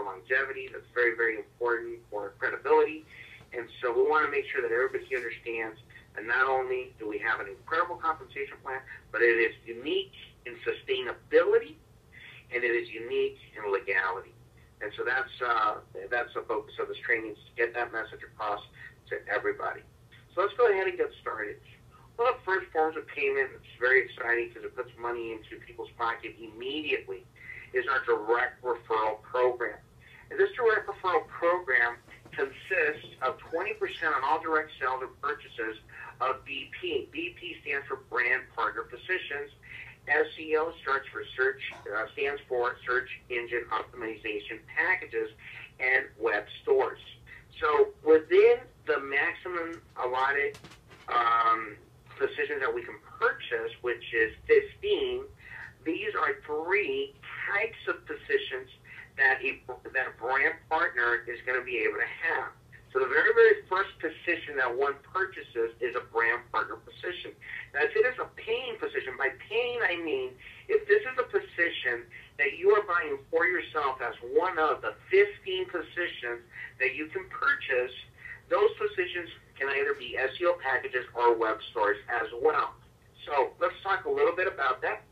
longevity. That's very, very important for credibility. And so we want to make sure that everybody understands that not only do we have an incredible compensation plan, but it is unique in sustainability, and it is unique in legality. And so that's the focus of this training, is to get that message across to everybody. So let's go ahead and get started. One of the first forms of payment that's very exciting because it puts money into people's pocket immediately is our direct referral program. And this direct referral program consists of 20% on all direct sales or purchases of BP. BP stands for Brand Partner Positions. SEO stands for Search Engine Optimization Packages and Web Stores. So within the maximum allotted positions that we can purchase, which is 15, these are 3 types of positions that a brand partner is going to be able to have. So the very, very first position that one purchases is a brand partner position. Now, if it is a paying position, by paying I mean if this is a position that you are buying for yourself as one of the 15 positions that you can purchase, those positions can either be SEO packages or web stores as well. So let's talk a little bit about that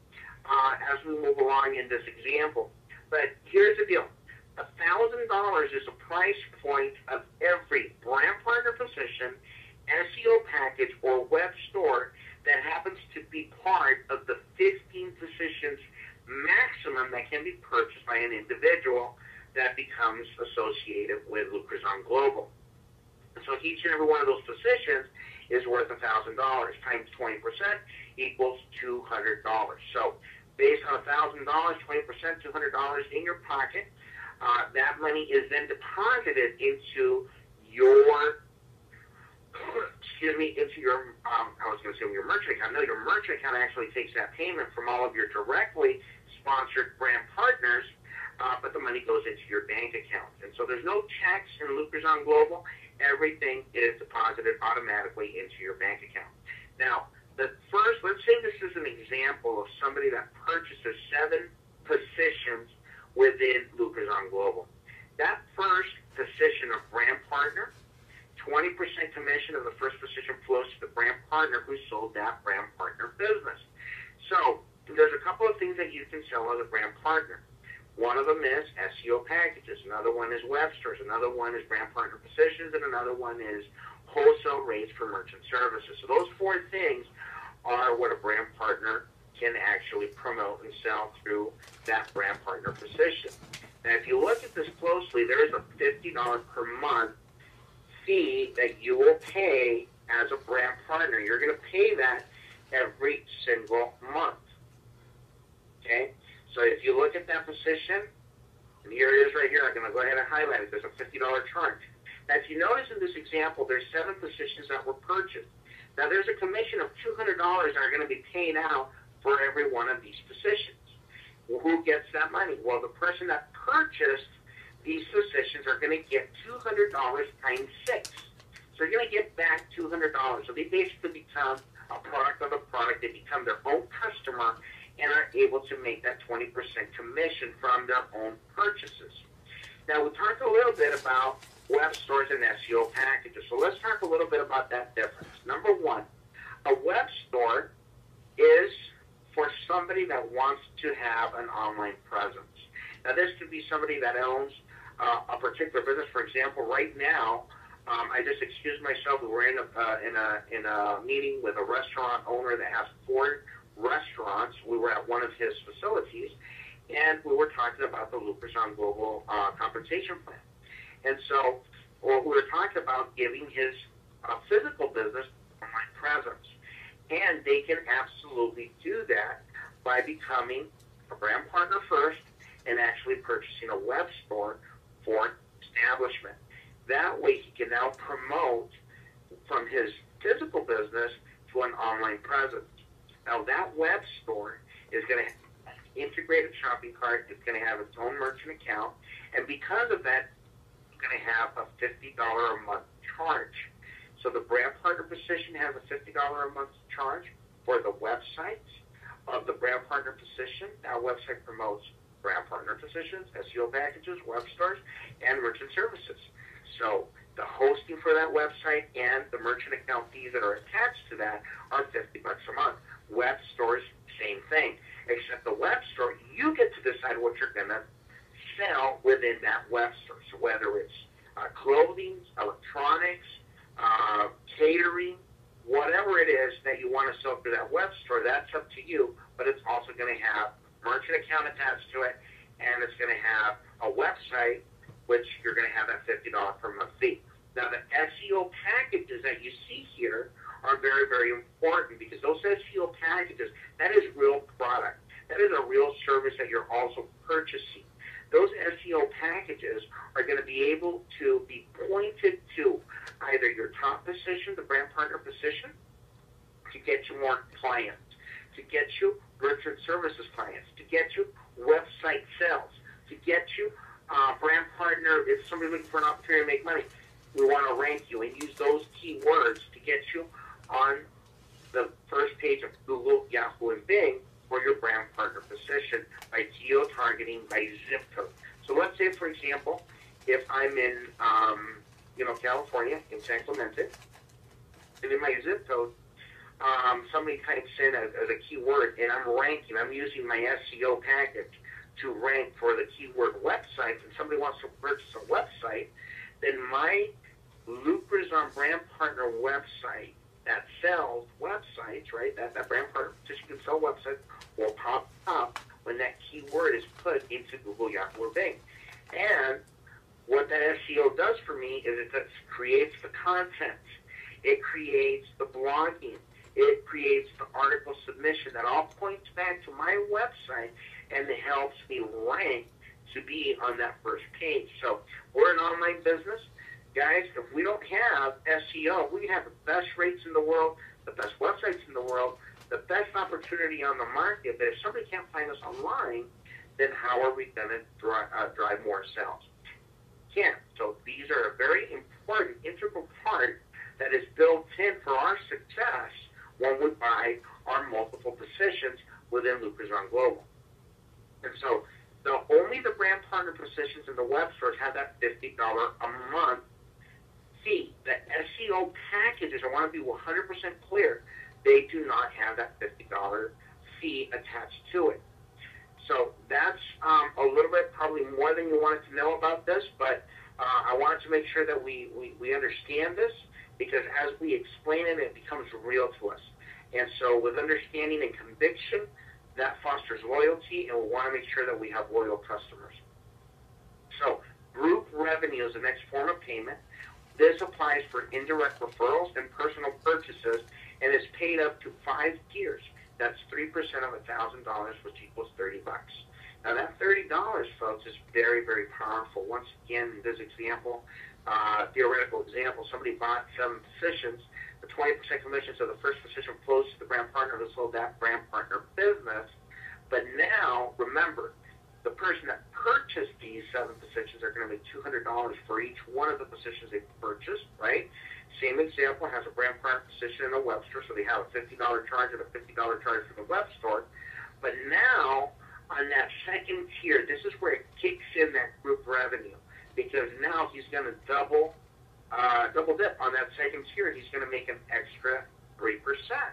as we move along in this example. But here's the deal. $1,000 is the price point of every brand partner position, SEO package, or web store that happens to be part of the 15 positions maximum that can be purchased by an individual that becomes associated with Lucrazon Global. So each and every one of those positions is worth $1,000 times 20% equals $200. So based on $1,000, 20%, $200 in your pocket. That money is then deposited into your, your merchant account. No, your merchant account actually takes that payment from all of your directly sponsored brand partners, but the money goes into your bank account. And so there's no checks in Lucrazon Global. Everything is deposited automatically into your bank account. Now, let's say this is an example of somebody that purchases 7 positions within Lucrazon Global. That first position of brand partner, 20% commission of the first position flows to the brand partner who sold that brand partner business. So there's a couple of things that you can sell as a brand partner. One of them is SEO packages. Another one is web stores. Another one is brand partner positions. And another one is wholesale rates for merchant services. So those 4 things are what a brand partner can actually promote and sell through that brand partner position. Now, if you look at this closely, there is a $50 per month fee that you will pay as a brand partner. You're going to pay that every single month. Okay? So if you look at that position, and here it is right here, I'm going to go ahead and highlight it. There's a $50 charge. Now, if you notice in this example, there's 7 positions that were purchased. Now, there's a commission of $200 that are going to be paid out for every one of these positions. Well, who gets that money? Well, the person that purchased these positions are going to get $200 times 6. So you're going to get back $200. So they basically become a product of a product. They become their own customer and are able to make that 20% commission from their own purchases. Now, we talked a little bit about web stores and SEO packages. So let's talk a little bit about that difference. Number one, a web store is for somebody that wants to have an online presence. Now, this could be somebody that owns a particular business. For example, right now, I just excused myself. We were in a meeting with a restaurant owner that has 4 restaurants. We were at one of his facilities, and we were talking about the Lucrazon Global compensation plan. And so we were talking about giving his physical business online presence. And they can absolutely do that by becoming a brand partner first and actually purchasing a web store for establishment. That way he can now promote from his physical business to an online presence. Now that web store is going to have an integrated shopping cart. It's going to have its own merchant account. And because of that, it's going to have a $50 a month charge. So the brand partner position has a $50 a month charge for the website of the brand partner position. That website promotes brand partner positions, SEO packages, web stores, and merchant services. So the hosting for that website and the merchant account fees that are attached to that are $50 a month. Web stores, same thing, except the web store, you get to decide what you're going to sell within that web store. So whether it's clothing, electronics, catering, whatever it is that you want to sell through that web store, that's up to you, but it's also going to have merchant account attached to it, and it's going to have a website, which you're going to have that $50 per month fee. Now, the SEO packages that you see here are very, very important, because those SEO packages, that is real product. That is a real service that you're also purchasing. Those SEO packages are going to be able to be pointed to either your top position, the brand partner position, to get you more clients, to get you merchant services clients, to get you website sales, to get you brand partner. If somebody's looking for an opportunity to make money, we want to rank you and use those keywords to get you on the first page of Google, Yahoo, and Bing for your brand partner position by geo-targeting by zip code. So let's say, for example, if I'm in California, in San Clemente, and in my zip code, somebody types in as a keyword, and I'm ranking, I'm using my SEO package to rank for the keyword websites, and somebody wants to purchase a website, then my Lucrazon brand partner website that sells websites, right, that brand partner petition can sell websites, will pop up when that keyword is put into Google, Yahoo, or Bing. And what that SEO does for me is it creates the content. It creates the blogging. It creates the article submission that all points back to my website, and it helps me rank to be on that first page. So we're an online business. Guys, if we don't have SEO, we have the best rates in the world, the best websites in the world, the best opportunity on the market. But if somebody can't find us online, then how are we going to drive more sales? Can't. So these are a very important, integral part that is built in for our success when we buy our multiple positions within Lucrazon Global. And so only the brand partner positions in the web stores have that $50 a month fee. The SEO packages, I want to be 100% clear, they do not have that $50 fee attached to it. So that's a little bit, probably more than you wanted to know about this, but I wanted to make sure that we understand this, because as we explain it, it becomes real to us. And so with understanding and conviction, that fosters loyalty, and we want to make sure that we have loyal customers. So group revenue is the next form of payment. This applies for indirect referrals and personal purchases, and is paid up to 5 tiers. That's 3% of $1,000, which equals $30. Now that $30, folks, is very, very powerful. Once again, in this example, theoretical example, somebody bought 7 positions. The 20% commission, so the first position flows to the brand partner who sold that brand partner business. But now, remember, the person that purchased these 7 positions are going to make $200 for each one of the positions they purchased, right? Same example, has a brand partner position in a web store, so they have a $50 charge and a $50 charge for the web store. But now, on that second tier, this is where it kicks in that group revenue, because now he's going to double dip on that second tier. He's going to make an extra 3%.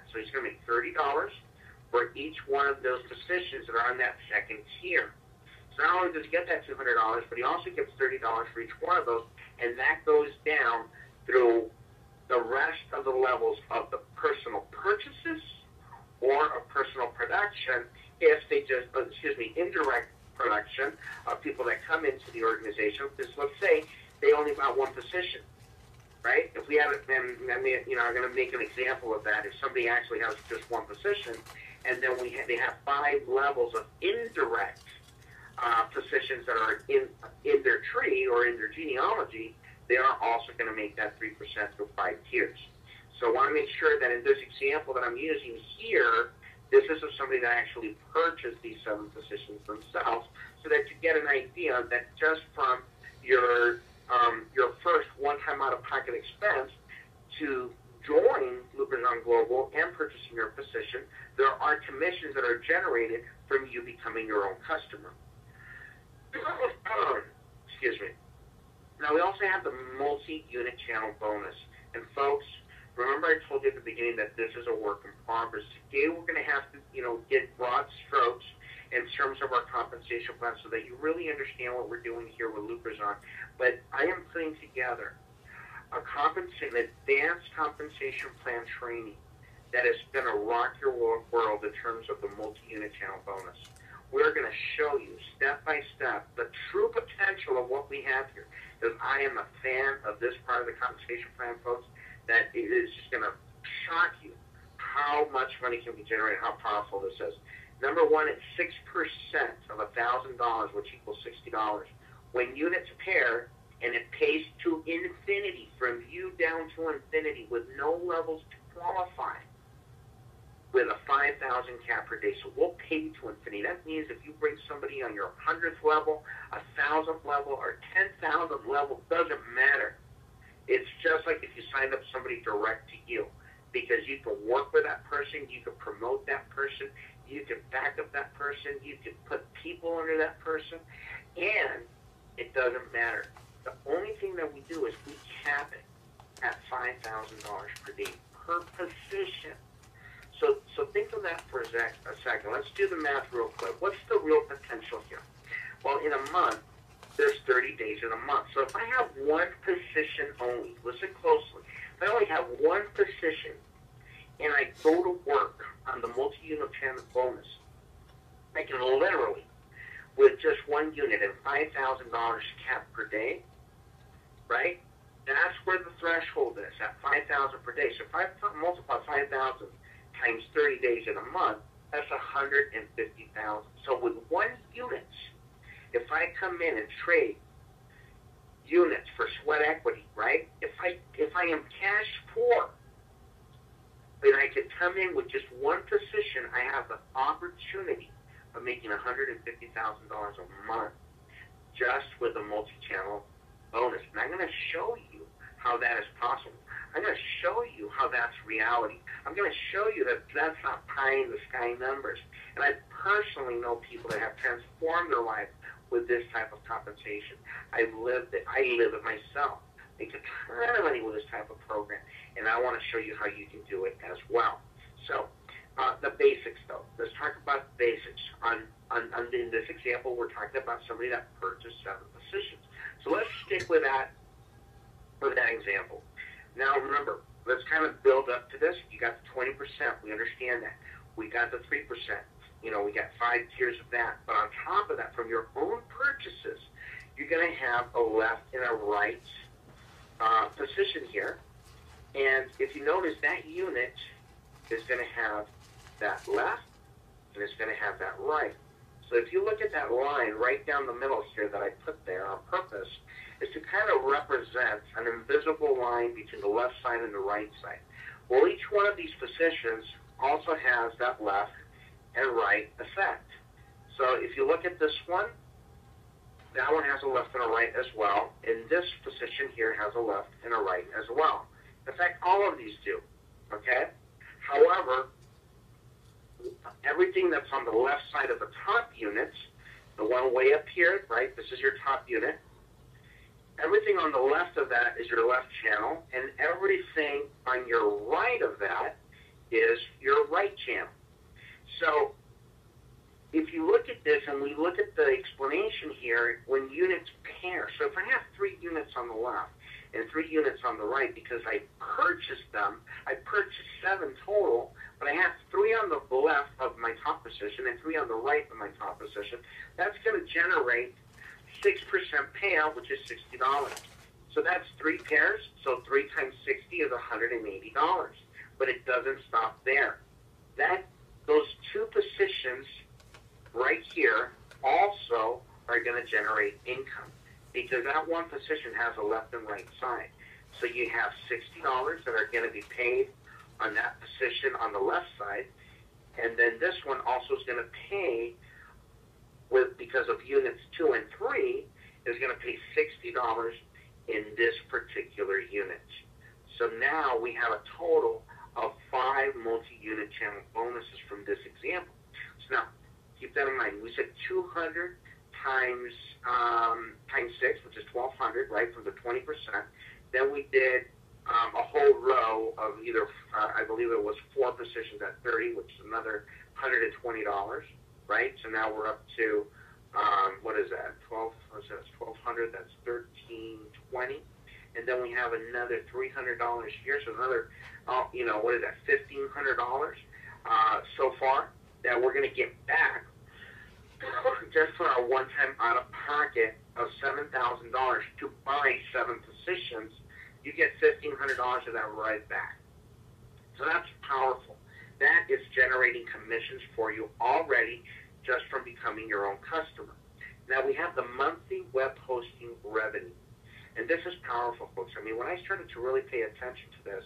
So he's going to make $30 for each one of those positions that are on that second tier. So not only does he get that $200, but he also gets $30 for each one of those, and that goes down through the rest of the levels of the personal purchases or of personal production, if they just, indirect production of people that come into the organization. Because let's say they only bought 1 position, right? If we have it, then I'm going to make an example of that. If somebody actually has just 1 position, and then they have 5 levels of indirect positions that are in their tree or in their genealogy, they are also going to make that 3% through 5 tiers. So I want to make sure that in this example that I'm using here, this is of somebody that actually purchased these 7 positions themselves, so that you get an idea that just from your first one-time out-of-pocket expense to join Lucrazon Global and purchasing your position, there are commissions that are generated from you becoming your own customer. Excuse me. Now, we also have the multi-unit channel bonus. And folks, remember I told you at the beginning that this is a work in progress. Today, we're going to have to, get broad strokes in terms of our compensation plan so that you really understand what we're doing here with Lucrazon. But I am putting together an advanced compensation plan training that is going to rock your world in terms of the multi-unit channel bonus. We're going to show you step by step the true potential of what we have here. Because I am a fan of this part of the compensation plan, folks, that it is just going to shock you how much money can be generated, how powerful this is. Number one, it's 6% of $1,000, which equals $60. When units pair, and it pays to infinity, from you down to infinity, with no levels to qualify, with a 5,000 cap per day. So we'll pay you to infinity. That means if you bring somebody on your 100th level, 1,000th level, or 10,000th level, doesn't matter. It's just like if you signed up somebody direct to you, because you can work with that person, you can promote that person, you can back up that person, you can put people under that person, and it doesn't matter. The only thing that we do is we cap it at $5,000 per day per position. So think of that for a second. Let's do the math real quick. What's the real potential here? Well, in a month, there's 30 days in a month. So if I have one position only, listen closely. If I only have one position and I go to work on the multi-unit channel bonus, I can literally, with just one unit and $5,000 cap per day, right? That's where the threshold is, at $5,000 per day. So if I multiply 5,000 times 30 days in a month, that's 150,000. So with one unit, if I come in and trade units for sweat equity, right? If I am cash poor, then I could come in with just one position. I have the opportunity of making $150,000 a month just with a multi-channel bonus. And I'm going to show you how that is possible. I'm going to show you how that's reality. I'm going to show you that that's not pie-in-the-sky numbers. And I personally know people that have transformed their life with this type of compensation. I've lived it. I live it myself. Make a ton of money with this type of program. And I want to show you how you can do it as well. So the basics, though. Let's talk about basics. In this example, we're talking about somebody that purchased 7 positions. So let's stick with that example. Now, remember, let's kind of build up to this. You got the 20%. We understand that. We got the 3%. We got 5 tiers of that. But on top of that, from your own purchases, you're going to have a left and a right position here. And if you notice, that unit is going to have that left and it's going to have that right. So if you look at that line right down the middle here that I put there on purpose, is to kind of represent an invisible line between the left side and the right side. Well, each one of these positions also has that left and right effect. So if you look at this one, that one has a left and a right as well, and this position here has a left and a right as well. In fact, all of these do, okay? However, everything that's on the left side of the top units, the one way up here, right, this is your top unit, everything on the left of that is your left channel, and everything on your right of that is your right channel. So if you look at this and we look at the explanation here, when units pair, so if I have 3 units on the left and 3 units on the right, because I purchased them, I purchased 7 total, but I have 3 on the left of my top position and 3 on the right of my top position, that's going to generate 6% payout, which is $60. So that's 3 pairs, so 3 times 60 is $180. But it doesn't stop there. Those 2 positions right here also are going to generate income, because that one position has a left and right side. So you have $60 that are going to be paid on that position on the left side, and then this one also is going to pay, because of units 2 and 3, is going to pay $60 in this particular unit. So now we have a total of 5 multi-unit channel bonuses from this example. So now, keep that in mind. We said 200 times times 6, which is 1,200, right, from the 20%. Then we did a whole row of either, I believe it was 4 positions at 30, which is another $120, right? So now we're up to, what is that, 1,200, that's 1,320. And then we have another $300 here, so another, what is that, $1,500 so far that we're going to get back just for our one-time out-of-pocket of $7,000 to buy 7 positions. You get $1,500 of that right back. So that's powerful. That is generating commissions for you already just from becoming your own customer. Now we have the monthly web hosting revenue. And this is powerful, folks. I mean, when I started to really pay attention to this,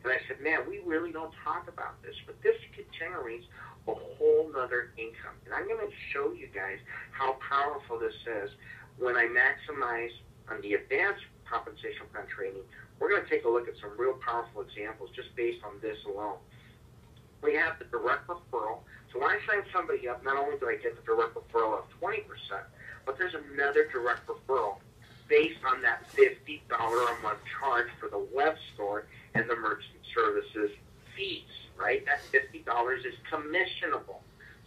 and I said, man, we really don't talk about this, but this generates a whole nother income. And I'm going to show you guys how powerful this is when I maximize on the advanced compensation plan training. We're going to take a look at some real powerful examples just based on this alone. We have the direct referral. So when I sign somebody up, not only do I get the direct referral of 20%, but there's another direct referral based on that $50 a month charge for the web store and the merchant services fees, right? That $50 is commissionable.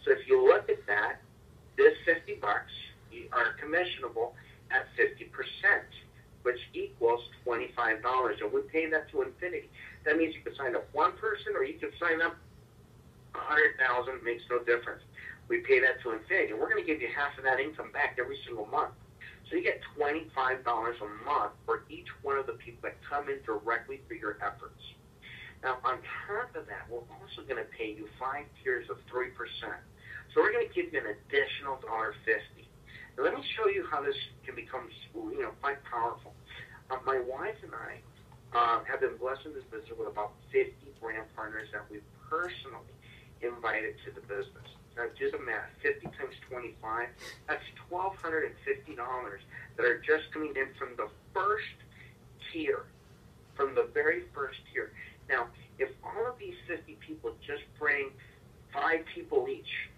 So if you look at that, this $50 are commissionable at 50%, which equals $25. And we pay that to infinity. That means you can sign up one person or you can sign up 100,000, makes no difference. We pay that to infinity. And we're going to give you half of that income back every single month. So you get $25 a month for each one of the people that come in directly through your efforts. Now, on top of that, we're also going to pay you 5 tiers of 3%. So we're going to give you an additional $1.50. Now, let me show you how this can become, quite powerful. My wife and I have been blessed in this business with about 50 brand partners that we personally invited to the business. Now, do the math. 50 times 25, that's $1,250 that are just coming in from the first tier, from the very first tier. Now, if all of these 50 people just bring 5 people each,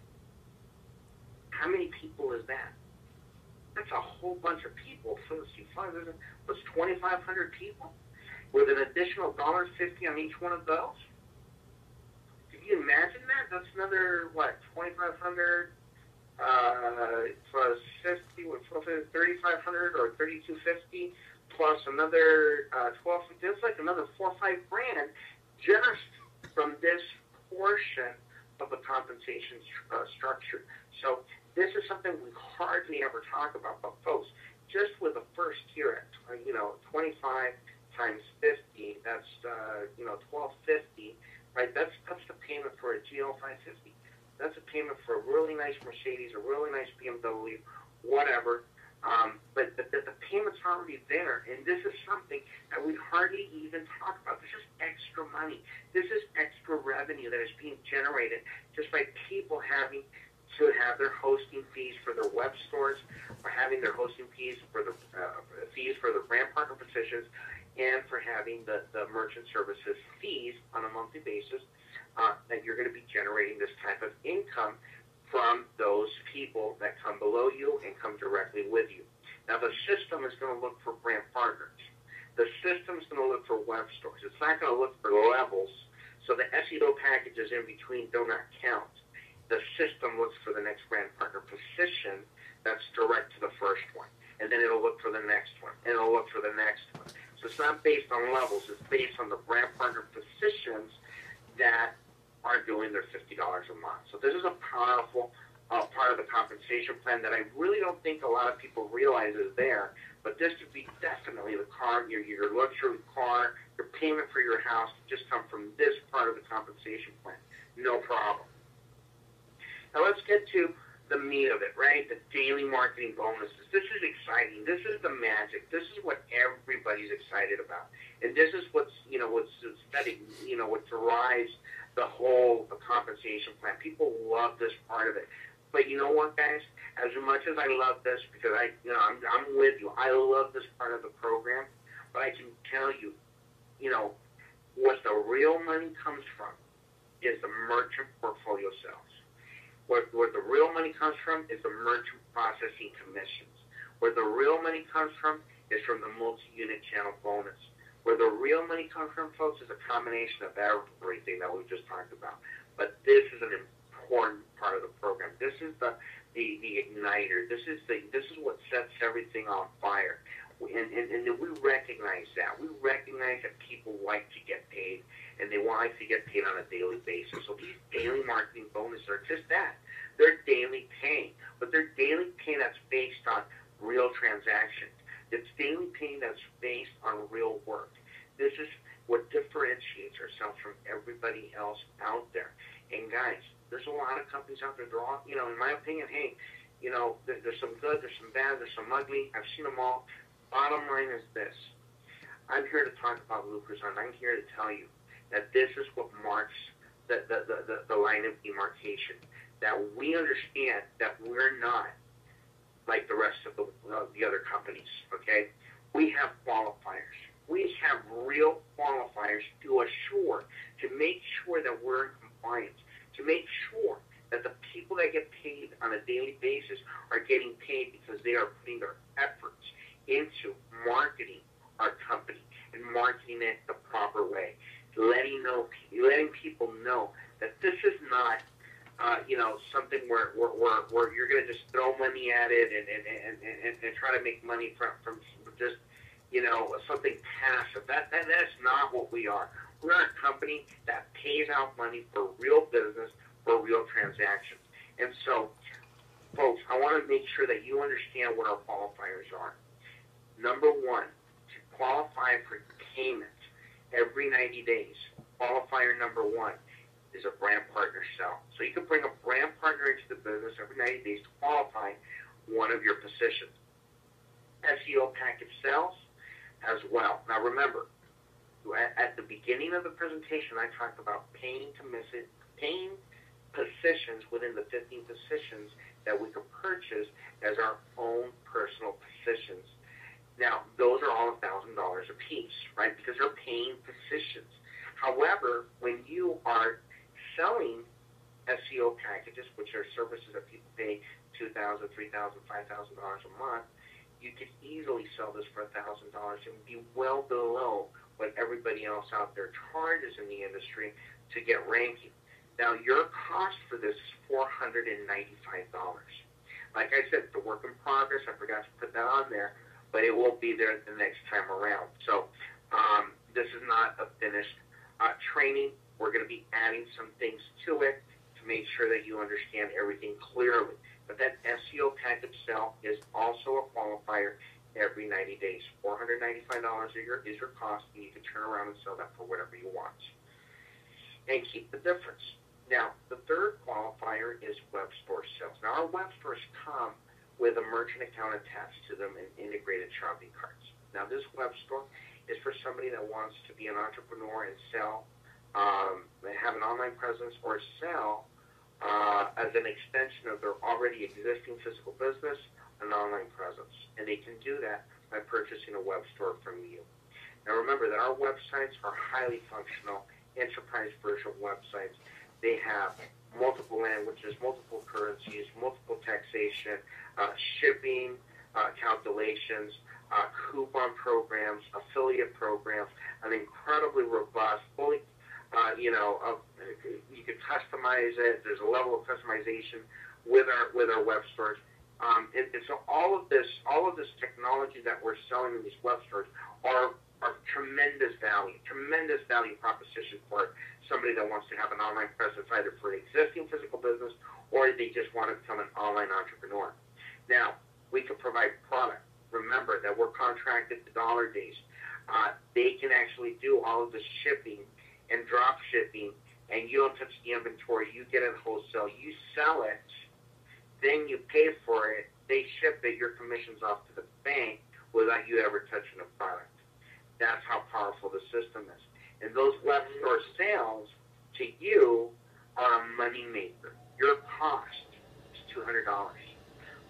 how many people is that? That's a whole bunch of people. So let's see, 5 was 2,500 people with an additional $1.50 on each one of those. Can you imagine that? That's another, 2,500 plus 50, 3,500 or 3,250 plus another 12. That's like another 4 or 5 grand just from this portion of the compensation structure. So this is something we hardly ever talk about, but folks, just with the first tier at 25 times 50, that's 1,250. Right, that's the payment for a GL 550. That's a payment for a really nice Mercedes, a really nice BMW, whatever. But the payment's already there, and this is something that we hardly even talk about. This is extra money. This is extra revenue that is being generated just by people having to have their hosting fees for their web stores, or having their hosting fees for the brand partner positions, and for having the merchant services fees on a monthly basis, that you're going to be generating this type of income from those people that come below you and come directly with you. Now, the system is going to look for brand partners. The system is going to look for web stores. It's not going to look for levels, so the SEO packages in between do not count. The system looks for the next brand partner position that's direct to the first one, and then it'll look for the next one, and it'll look for the next one. So it's not based on levels. It's based on the brand partner positions that are doing their $50 a month. So this is a powerful part of the compensation plan that I really don't think a lot of people realize is there. But this would be definitely the car, your luxury car, your payment for your house, just come from this part of the compensation plan. No problem. Now let's get to the meat of it, right? The daily marketing bonuses. This is exciting. This is the magic. This is what everybody's excited about. And this is what drives the whole compensation plan. People love this part of it. But you know what, guys? As much as I love this, because I'm with you. I love this part of the program. But I can tell you, what the real money comes from is the merchant portfolio sales. Where the real money comes from is the merchant processing commissions. Where the real money comes from is from the multi-unit channel bonus. Where the real money comes from, folks, is a combination of everything that we've just talked about. But this is an important part of the program. This is the igniter. This is what sets everything on fire. And we recognize that. We recognize that people like to get paid, and they want to get paid on a daily basis. So these daily marketing bonuses are just that. They're daily pay, but they're daily pay that's based on real transactions. It's daily pay that's based on real work. This is what differentiates ourselves from everybody else out there. And guys, there's a lot of companies out there. They're all, in my opinion, hey, there's some good, there's some bad, there's some ugly. I've seen them all. Bottom line is this. I'm here to talk about Lucrazon. I'm here to tell you that this is what marks the line of demarcation. That we understand that we're not like the rest of the other companies, okay? We have qualifiers. We have real qualifiers to make sure that we're in compliance, to make sure that the people that get paid on a daily basis are getting paid because they are putting their efforts into marketing our company and marketing it the proper way, letting people know that this is not something where you're going to just throw money at it and try to make money from just something passive. That's not what we are. We're a company that pays out money for real business, for real transactions. And so, folks, I want to make sure that you understand what our qualifiers are. Number one, to qualify for payment every 90 days, qualifier number one is a brand partner sell. So you can bring a brand partner into the business every 90 days to qualify one of your positions. SEO package sales as well. Now remember, at the beginning of the presentation, I talked about paying positions within the 15 positions that we can purchase as our own personal positions. Now, those are all $1,000 a piece, right? Because they're paying positions. However, when you are selling SEO packages, which are services that people pay $2,000, $3,000, $5,000 a month, you could easily sell this for $1,000 and be well below what everybody else out there charges in the industry to get ranking. Now, your cost for this is $495. Like I said, it's a work in progress. I forgot to put that on there, but it will be there the next time around. So this is not a finished training. We're going to be adding some things to it to make sure that you understand everything clearly. But that SEO package sell is also a qualifier every 90 days. $495 is your cost, and you can turn around and sell that for whatever you want. And keep the difference. Now, the third qualifier is web store sales. Now, our web stores come with a merchant account attached to them and integrated shopping carts. Now, this web store is for somebody that wants to be an entrepreneur and sell, have an online presence, or sell as an extension of their already existing physical business, an online presence. And they can do that by purchasing a web store from you. Now, remember that our websites are highly functional, enterprise version websites. They have multiple languages, multiple currencies, multiple taxation, shipping calculations, coupon programs, affiliate programs, an incredibly robust, fully, you can customize it. There's a level of customization with our web stores. And so all of this technology that we're selling in these web stores are tremendous value proposition for somebody that wants to have an online presence either for an existing physical business or they just want to become an online entrepreneur. Now, we can provide product. Remember that we're contracted to dollar days. They can actually do all of the shipping and drop shipping, and you don't touch the inventory. You get it wholesale. You sell it. Then you pay for it. They ship it. Your commission's off to the bank without you ever touching a product. That's how powerful the system is. And those web store sales to you are a money maker. Your cost is $200.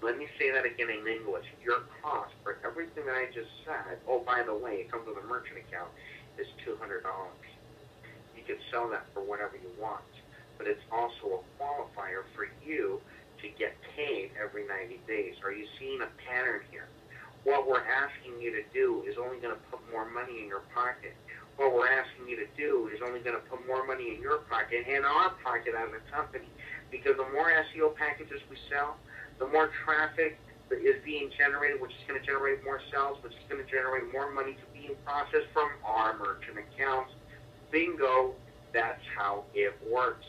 Let me say that again in English. Your cost for everything that I just said, oh, by the way, it comes with a merchant account, is $200. You can sell that for whatever you want. But it's also a qualifier for you to get paid every 90 days. Are you seeing a pattern here? What we're asking you to do is only going to put more money in your pocket. What we're asking you to do is only going to put more money in your pocket and our pocket as a company. Because the more SEO packages we sell, the more traffic that is being generated, which is going to generate more sales, which is going to generate more money to being processed from our merchant accounts. Bingo, that's how it works.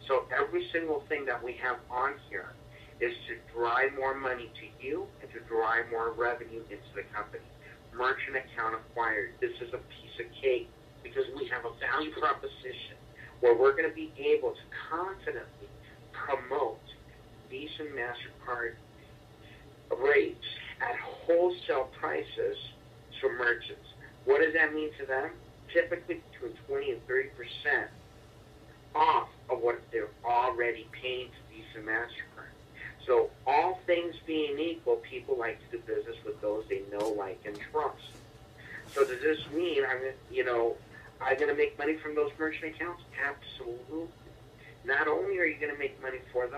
So every single thing that we have on here is to drive more money to you and to drive more revenue into the company. Merchant account acquired. This is a piece of cake because we have a value proposition where we're going to be able to confidently promote Visa and MasterCard rates at wholesale prices to merchants. What does that mean to them? Typically between 20 and 30% off of what they're already paying to Visa and MasterCard. So all things being equal, people like to do business with those they know, like, and trust. So does this mean I'm going to make money from those merchant accounts? Absolutely. Not only are you going to make money from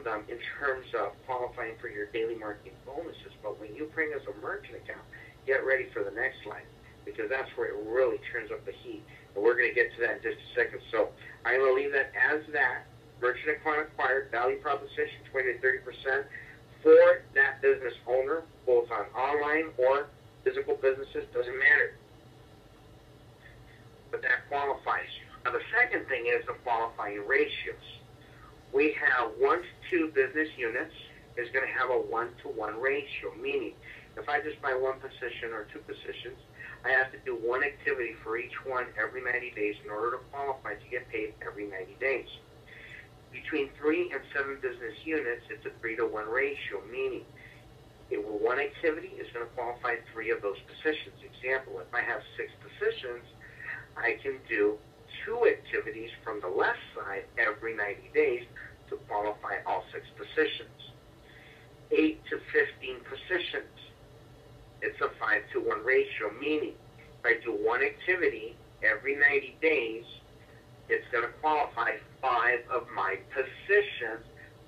them in terms of qualifying for your daily marketing bonuses, but when you bring us a merchant account, get ready for the next slide because that's where it really turns up the heat. And we're going to get to that in just a second. So I'm going to leave that as that. Merchant account acquired, value proposition, 20 to 30% for that business owner, both on online or physical businesses, doesn't matter. But that qualifies you. Now, the second thing is the qualifying ratios. We have 1 to 2 business units is going to have a 1-to-1 ratio, meaning if I just buy 1 position or 2 positions, I have to do 1 activity for each one every 90 days in order to qualify to get paid every 90 days. Between 3 and 7 business units, it's a 3-to-1 ratio, meaning 1 activity is going to qualify 3 of those positions. Example, if I have 6 positions, I can do 2 activities from the left side every 90 days to qualify all 6 positions. 8 to 15 positions, it's a 5-to-1 ratio, meaning if I do 1 activity every 90 days, it's going to qualify 5 of my positions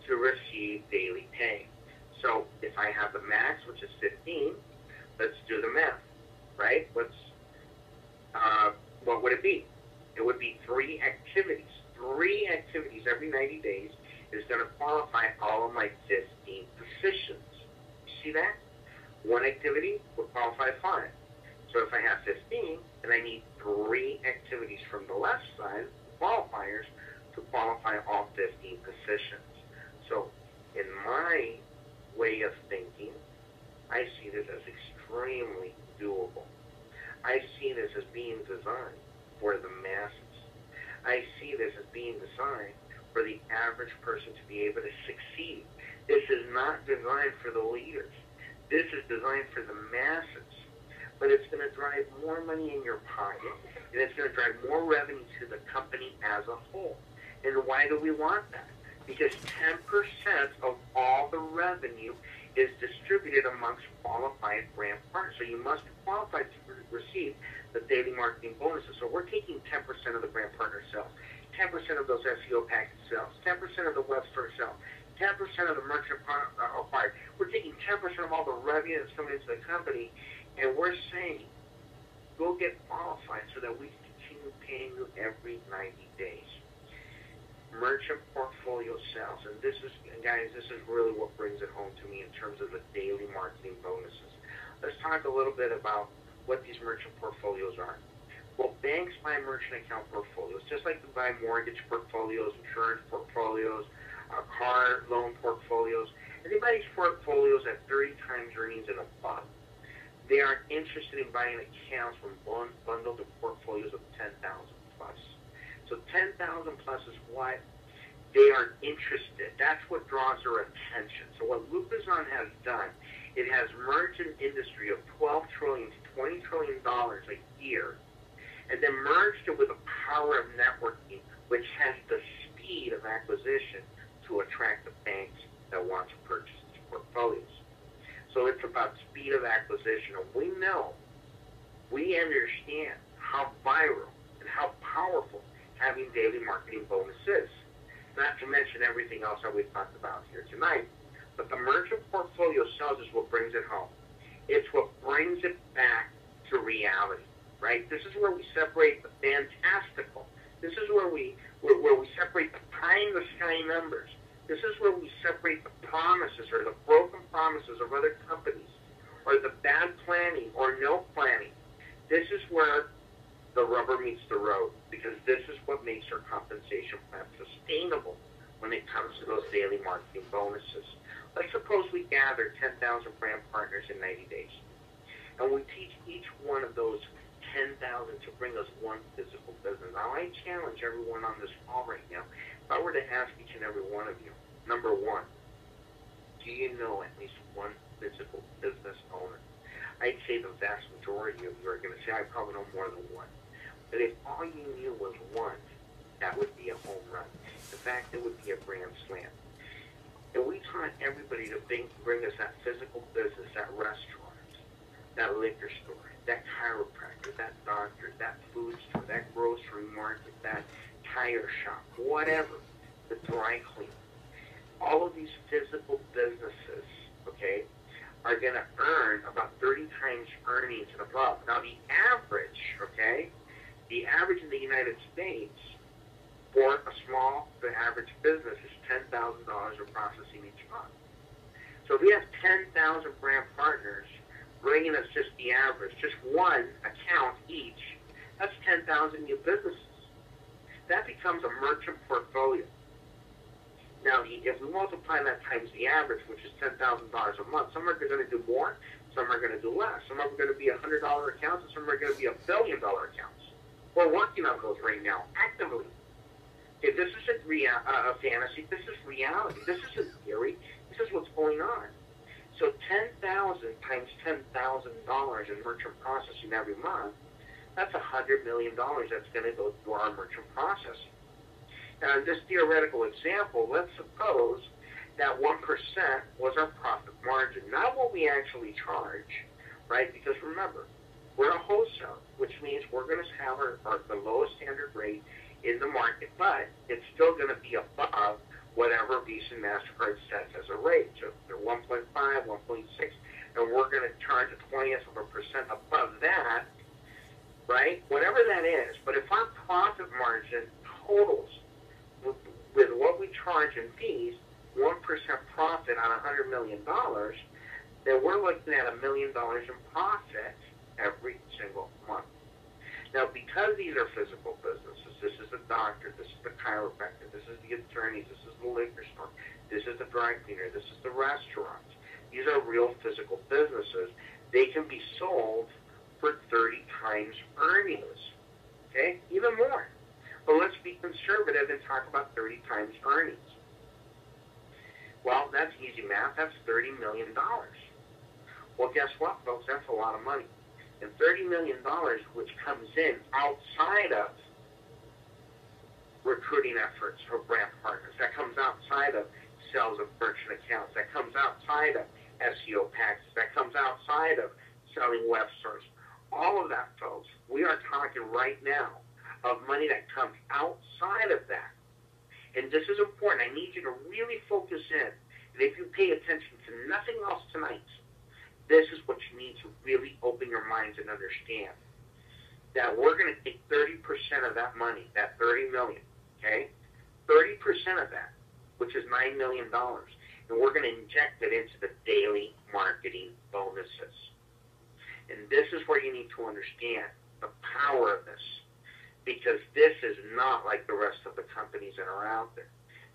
to receive daily pay. So if I have the max, which is 15, let's do the math, right? What would it be? It would be 3 activities. 3 activities every 90 days is going to qualify all of my 15 positions. You see that? 1 activity would qualify 5. So if I have 15, then I need 3 activities from the left side, qualifiers, to qualify all 15 positions. So in my way of thinking, I see this as extremely doable. I see this as being designed for the masses. I see this as being designed for the average person to be able to succeed. This is not designed for the leaders. This is designed for the masses. But it's going to drive more money in your pocket, and it's going to drive more revenue to the company as a whole. And why do we want that? Because 10% of all the revenue is distributed amongst qualified brand partners. So you must be qualified to receive the daily marketing bonuses. So we're taking 10% of the brand partner sales, 10% of those SEO package sales, 10% of the web store sales, 10% of the merchant acquired. We're taking 10% of all the revenue that's coming into the company, and we're saying, go get qualified so that we can continue paying you every 90 days. Merchant portfolio sales, and this is, guys, this is really what brings it home to me in terms of the daily marketing bonuses. Let's talk a little bit about what these merchant portfolios are. Well, banks buy merchant account portfolios, just like they buy mortgage portfolios, insurance portfolios, car loan portfolios, and they buy these portfolios at 30 times earnings and above. They are interested in buying accounts from bundled portfolios of 10,000 plus. So 10,000 plus is what they are interested. That's what draws their attention. So what Lucrazon has done, it has merged an industry of $12 trillion to $20 trillion a year, and then merged it with the power of networking, which has the speed of acquisition to attract the banks that want to purchase these portfolios. So it's about speed of acquisition, and we understand how viral and how powerful having daily marketing bonus is. Not to mention everything else that we've talked about here tonight. But the merchant portfolio sales is what brings it home. It's what brings it back to reality, right? This is where we separate the fantastical. This is where we separate the pie in the sky numbers. This is where we separate the promises or the broken promises of other companies, or the bad planning or no planning. This is where the rubber meets the road, because this is what makes our compensation plan sustainable when it comes to those daily marketing bonuses. Let's suppose we gather 10,000 brand partners in 90 days, and we teach each one of those 10,000 to bring us one physical business. Now, I challenge everyone on this call right now, if I were to ask each and every one of you, number one, do you know at least one physical business owner? I'd say the vast majority of you are going to say, I probably know more than one. But if all you knew was one, that would be a home run. In fact, it would be a grand slam. And we taught everybody to bring us that physical business, that restaurant, that liquor store, that chiropractor, that doctor, that food store, that grocery market, that tire shop, whatever, the dry cleaner. All of these physical businesses, okay, are going to earn about 30 times earnings and above. Now, the average, okay, the average in the United States for a small to average business is $10,000 of processing each month. So if we have 10,000 brand partners bringing us just the average, just one account each, that's 10,000 new businesses. That becomes a merchant portfolio. Now, if we multiply that times the average, which is $10,000 a month, some are going to do more, some are going to do less. Some are going to be $100 accounts, and some are going to be $1 billion accounts. We're working on those right now, actively. Okay, this isn't a fantasy. This is reality. This isn't theory. This is what's going on. So 10,000 times $10,000 in merchant processing every month, that's $100 million that's going to go through our merchant processing. Now, in this theoretical example, let's suppose that 1% was our profit margin, not what we actually charge, right? Because remember, we're a wholesale, which means we're going to have the lowest standard rate in the market, but it's still going to be above whatever Visa and MasterCard sets as a rate. So they're 1.5, 1.6, and we're going to charge a 20th of a percent above that, right? Whatever that is. But if our profit margin totals with what we charge in fees, 1% profit on $100 million, then we're looking at $1 million in profit every single month. Now, because these are physical businesses, this is the doctor, this is the chiropractor, this is the attorney, this is the liquor store, this is the dry cleaner, this is the restaurant. These are real physical businesses. They can be sold for 30 times earnings, okay? Even more. But let's be conservative and talk about 30 times earnings. Well, that's easy math. That's $30 million. Well, guess what, folks? That's a lot of money. And $30 million, which comes in outside of recruiting efforts for brand partners, that comes outside of sales of merchant accounts, that comes outside of SEO packages, that comes outside of selling web stores. All of that, folks, we are talking right now of money that comes outside of that. And this is important. I need you to really focus in. And if you pay attention to nothing else tonight, this is what you need to really open your minds and understand. That we're going to take 30% of that money, that $30 million, okay? 30% of that, which is $9 million, and we're going to inject it into the daily marketing bonuses. And this is where you need to understand the power of this, because this is not like the rest of the companies that are out there.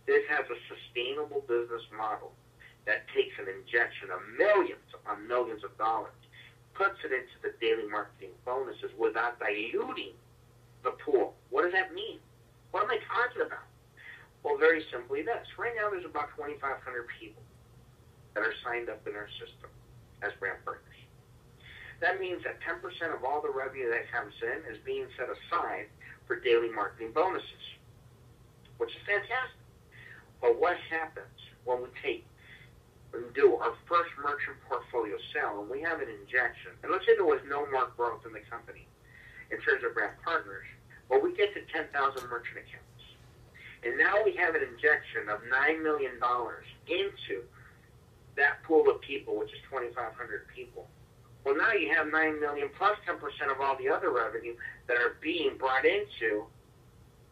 This has a sustainable business model that takes an injection of millions upon millions of dollars, puts it into the daily marketing bonuses without diluting the pool. What does that mean? What am I talking about? Well, very simply this. Right now there's about 2,500 people that are signed up in our system as brand partners. That means that 10% of all the revenue that comes in is being set aside for daily marketing bonuses, which is fantastic. But what happens when we take and do our first merchant portfolio sale, and we have an injection, and let's say there was no more growth in the company in terms of brand partners, well, we get to 10,000 merchant accounts. And now we have an injection of $9 million into that pool of people, which is 2,500 people. Well, now you have $9 million plus 10% of all the other revenue that are being brought into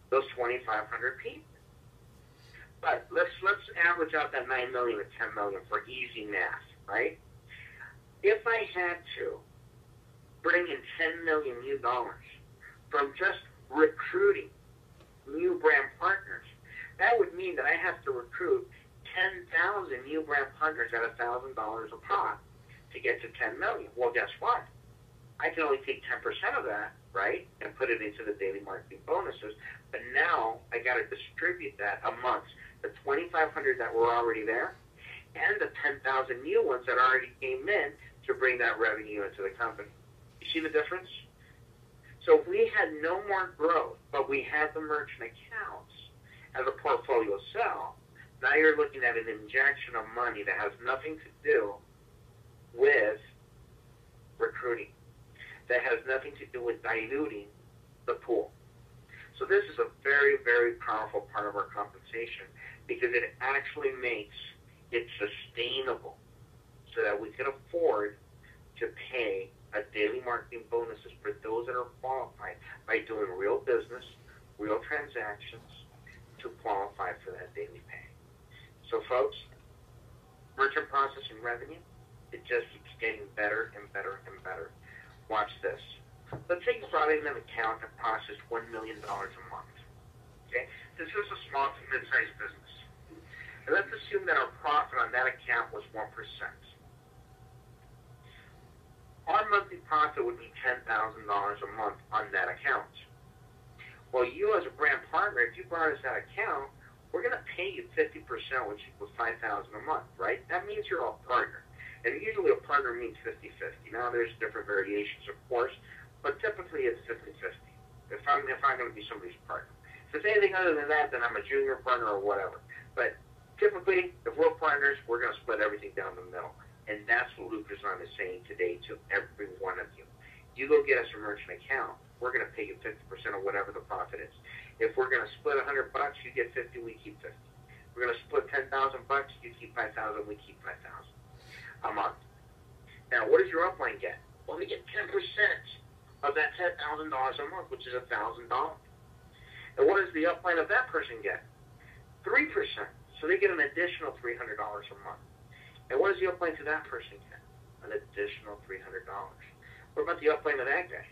those 2,500 people. But let's average out that $9 million to $10 million for easy math, right? If I had to bring in $10 million new dollars from just recruiting new brand partners, that would mean that I have to recruit 10,000 new brand partners at $1,000 a pop to get to 10 million. Well, guess what? I can only take 10% of that, right, and put it into the daily marketing bonuses. But now I got to distribute that amongst the 2,500 that were already there and the 10,000 new ones that already came in to bring that revenue into the company. You see the difference? So if we had no more growth, but we had the merchant accounts as a portfolio sell, now you're looking at an injection of money that has nothing to do with recruiting, that has nothing to do with diluting the pool. So this is a very, very powerful part of our compensation because it actually makes it sustainable so that we can afford to pay a daily marketing bonuses for those that are qualified by doing real business, real transactions to qualify for that daily pay. So folks, merchant processing revenue, it just keeps getting better and better and better. Watch this. Let's say you brought in an account that processed $1 million a month. Okay? This is a small to mid-sized business. And let's assume that our profit on that account was 1%. Our monthly profit would be $10,000 a month on that account. Well, you as a brand partner, if you brought us that account, we're going to pay you 50%, which equals $5,000 a month, right? That means you're a partner. And usually a partner means 50-50. Now, there's different variations, of course, but typically it's 50-50 if I'm going to be somebody's partner. If it's anything other than that, then I'm a junior partner or whatever. But typically, if we're partners, we're going to split everything down the middle. And that's what Lucrazon is saying today to every one of you. You go get us a merchant account, we're going to pay you 50% of whatever the profit is. If we're going to split $100, you get 50, we keep 50. We're going to split $10,000, you keep 5,000, we keep 5,000 a month. Now, what does your upline get? Well, they get 10% of that $10,000 a month, which is $1,000. And what does the upline of that person get? 3%. So they get an additional $300 a month. And what does the upline to that person get? An additional $300. What about the upline of that guy?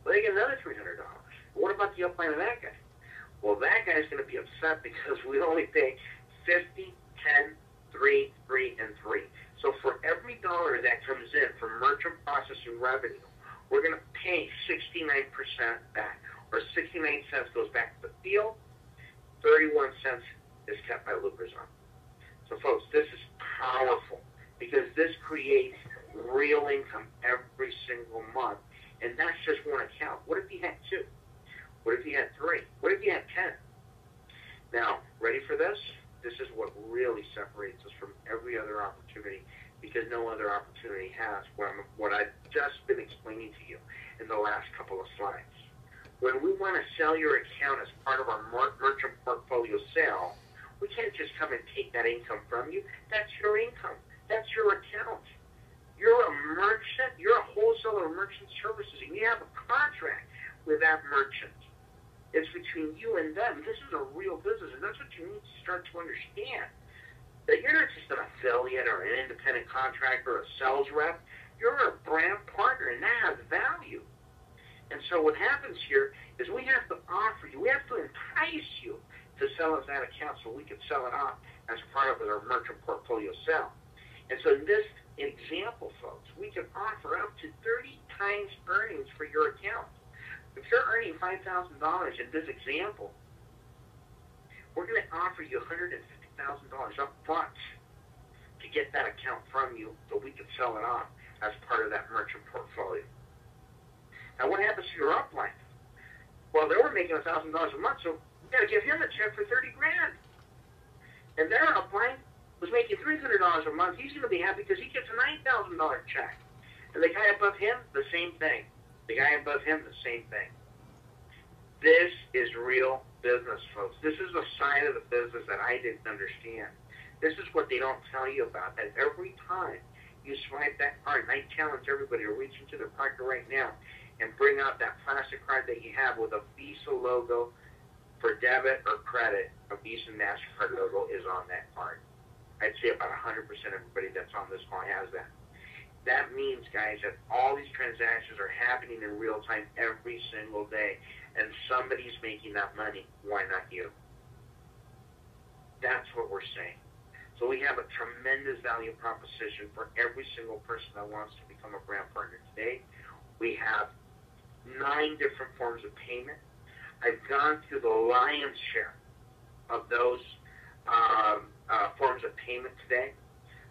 Well, they get another $300. What about the upline of that guy? Well, that guy's going to be upset because we only pay 50, 10, 3, 3, and 3. So for every dollar that comes in from merchant processing revenue, we're going to pay 69% back, or 69 cents goes back to the field, 31 cents is kept by Lucrazon. So folks, this is powerful because this creates real income every single month, and that's just one account. What if you had 2? What if you had 3? What if you had 10? Now, ready for this? This is what really separates us from every other opportunity because no other opportunity has what I've just been explaining to you in the last couple of slides. When we want to sell your account as part of our merchant portfolio sale, we can't just come and take that income from you. That's your income. That's your account. You're a merchant. You're a wholesaler of merchant services, and you have a contract with that merchant. It's between you and them. This is a real business, and that's what you need to start to understand. That you're not just an affiliate or an independent contractor or a sales rep. You're a brand partner, and that has value. And so what happens here is we have to offer you, we have to entice you to sell us that account so we can sell it off as part of our merchant portfolio sale. And so in this example, folks, we can offer up to 30 times earnings for your account. If you're earning $5,000 in this example, we're going to offer you $150,000 up front to get that account from you so we can sell it off as part of that merchant portfolio. Now, what happens to your upline? Well, they were making $1,000 a month, so we got to give him a check for $30,000. And their upline was making $300 a month. He's going to be happy because he gets a $9,000 check. And the guy above him, the same thing. The guy above him, the same thing. This is real business, folks. This is a side of the business that I didn't understand. This is what they don't tell you about, that every time you swipe that card. And I challenge everybody to reach into their pocket right now and bring out that plastic card that you have with a Visa logo for debit or credit. A Visa and MasterCard logo is on that card. I'd say about 100% of everybody that's on this call has that. That means, guys, that all these transactions are happening in real time every single day, and somebody's making that money. Why not you? That's what we're saying. So we have a tremendous value proposition for every single person that wants to become a brand partner today. We have 9 different forms of payment. I've gone through the lion's share of those forms of payment today.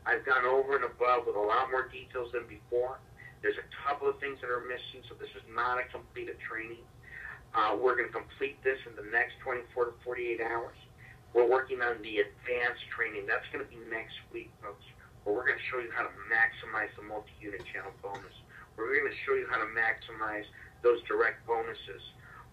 I've gone over and above with a lot more details than before. There's a couple of things that are missing, so this is not a completed training. We're going to complete this in the next 24 to 48 hours. We're working on the advanced training. That's going to be next week, folks, where we're going to show you how to maximize the multi-unit channel bonus. We're going to show you how to maximize those direct bonuses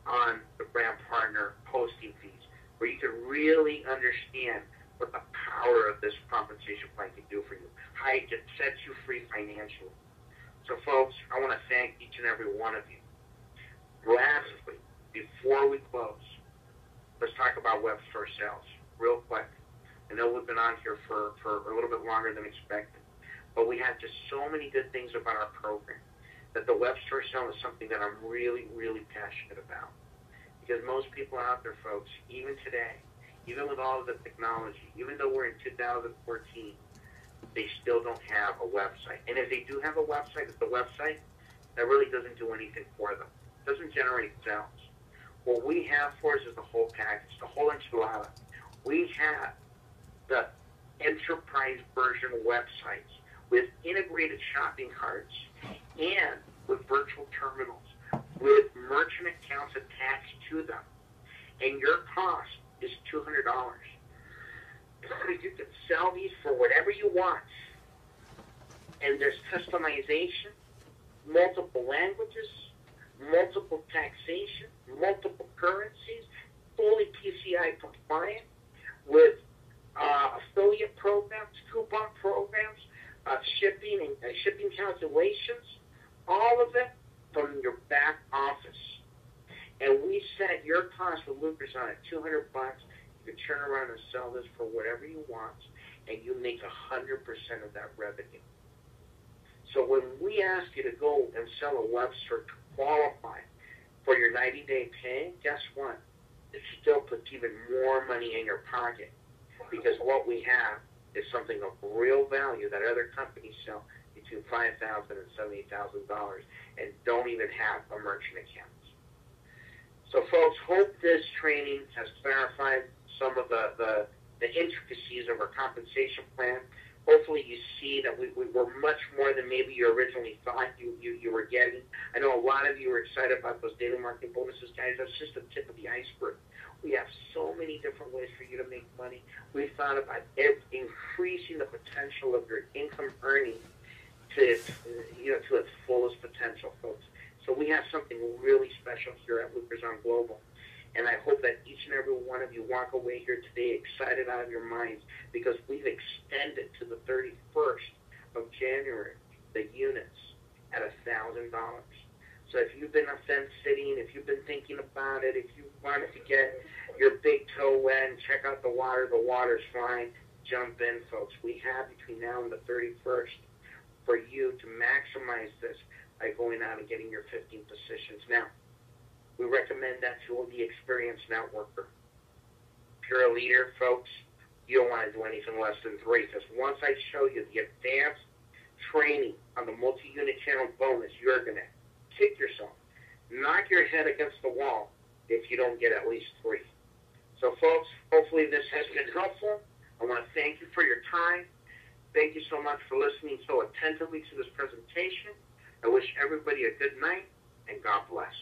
on the brand partner posting fees, where you can really understand what the power of this compensation plan can do for you, how it can set you free financially. So, folks, I want to thank each and every one of you. Lastly, before we close, let's talk about web store sales real quick. I know we've been on here for a little bit longer than expected, but we have just so many good things about our program that the web store sale is something that I'm really, really passionate about. Because most people out there, folks, even today, even with all of the technology, even though we're in 2014, they still don't have a website. And if they do have a website, it's the website that really doesn't do anything for them. It doesn't generate sales. What we have for us is the whole package, the whole enchilada. We have the enterprise version websites with integrated shopping carts and with virtual terminals, with merchant accounts attached to them. And your cost is $200. You can sell these for whatever you want. And there's customization, multiple languages, multiple taxation, multiple currencies, fully PCI compliant, with affiliate programs, coupon programs, shipping and shipping calculations, all of it from your back office. And we set your cost with Lucrazon at $200. You can turn around and sell this for whatever you want, and you make 100% of that revenue. So when we ask you to go and sell a web store to qualify for your 90-day pay, guess what? It still puts even more money in your pocket, because what we have is something of real value that other companies sell between $5,000 and $78,000 and don't even have a merchant account. So, folks, hope this training has clarified some of the intricacies of our compensation plan. Hopefully you see that we were much more than maybe you originally thought you were getting. I know a lot of you are excited about those daily marketing bonuses, guys. That's just the tip of the iceberg. We have so many different ways for you to make money. We've thought about increasing the potential of your income earning to its fullest potential, folks. So we have something really special here at Lucrazon Global. And I hope that each and every one of you walk away here today excited out of your minds, because we've extended to the 31st of January the units at $1,000. So if you've been fence sitting, if you've been thinking about it, if you wanted to get your big toe wet and check out the water's fine, jump in, folks. We have between now and the 31st for you to maximize this by going out and getting your 15 positions. Now, we recommend that to the experienced networker. If you're a leader, folks, you don't want to do anything less than 3, because once I show you the advanced training on the multi-unit channel bonus, you're going to kick yourself, knock your head against the wall if you don't get at least 3. So, folks, hopefully this has been helpful. I want to thank you for your time. Thank you so much for listening so attentively to this presentation. I wish everybody a good night, and God bless.